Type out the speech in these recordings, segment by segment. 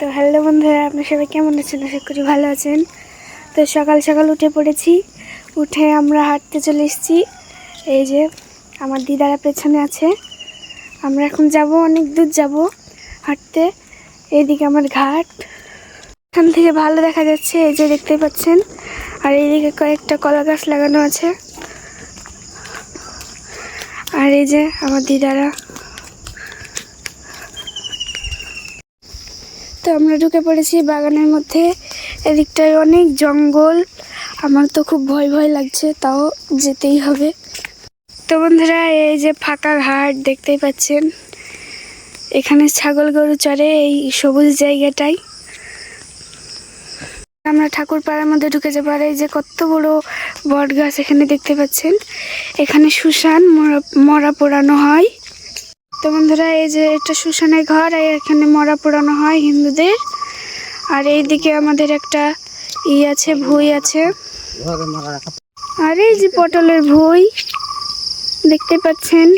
তো হ্যালো বন্ধুরা, আপনারা সবাই কেমন আছেন? আশা করি ভালো আছেন। তো সকাল সকাল উঠে পড়েছি, উঠে আমরা হাঁটতে চলে এসেছি। এই যে আমার দিদারা পেছনে আছে। আমরা এখন যাব, অনেক দূর যাব হাঁটতে। এইদিকে আমার ঘাট, এখান থেকে ভালো দেখা যাচ্ছে, এই যে দেখতে পাচ্ছেন। আর এইদিকে কয়েকটা কলা গাছ লাগানো আছে। আর এই যে আমার দিদারা। তো আমরা ঢুকে পড়েছি বাগানের মধ্যে। এদিকটায় অনেক জঙ্গল, আমার তো খুব ভয় ভয় লাগছে, তাও যেতেই হবে। তো বন্ধুরা, এই যে ফাঁকা ঘাট দেখতেই পাচ্ছেন, এখানে ছাগল গরু চড়ে এই সবুজ জায়গাটাই। আমরা ঠাকুর পাড়ার মধ্যে ঢুকে যাবো। আর এই যে কত বড় বট গাছ এখানে দেখতে পাচ্ছেন, এখানে শ্মশান, মরা পোড়ানো হয়। তো বন্ধুরা, এই যে এটা শ্মশানের ঘর, আর এখানে মরা পোড়ানো হয় হিন্দুদের। আর এইদিকে আমাদের একটা আছে, ভুঁই আছে। আর এই যে পটলের ভুঁই দেখতে পাচ্ছেন।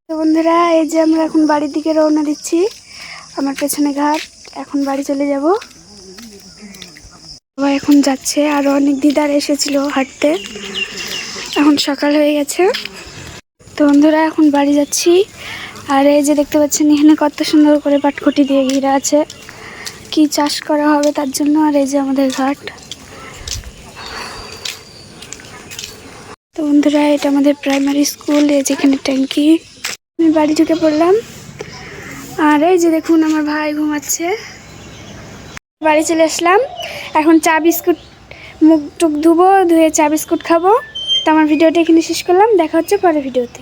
তো বন্ধুরা, এই যে আমরা এখন বাড়ির দিকে রওনা দিচ্ছি। আমার পেছনে ঘাট, এখন বাড়ি চলে যাব। সবাই এখন যাচ্ছে, আরো অনেক দিদার এসেছিল হাঁটতে। এখন সকাল হয়ে গেছে। তো বন্ধুরা, এখন বাড়ি যাচ্ছি। আর এই যে দেখতে পাচ্ছেন, এখানে কত সুন্দর করে পাটকুটি দিয়ে ঘিরা আছে, কি চাষ করা হবে তার জন্য। আর এই যে আমাদের ঘাট। তো বন্ধুরা, এটা আমাদের প্রাইমারি স্কুল, এই যেখানে ট্যাঙ্কি। আমি বাড়ি ঢুকে পড়লাম। আর এই যে দেখুন, আমার ভাই ঘুমাচ্ছে। বাড়ি চলে আসলাম। এখন চা বিস্কুট, মুখ টুক ধুবো, ধুয়ে চা বিস্কুট খাবো। তো আমার ভিডিওটা এখানে শেষ করলাম, দেখা হচ্ছে পরের ভিডিওতে।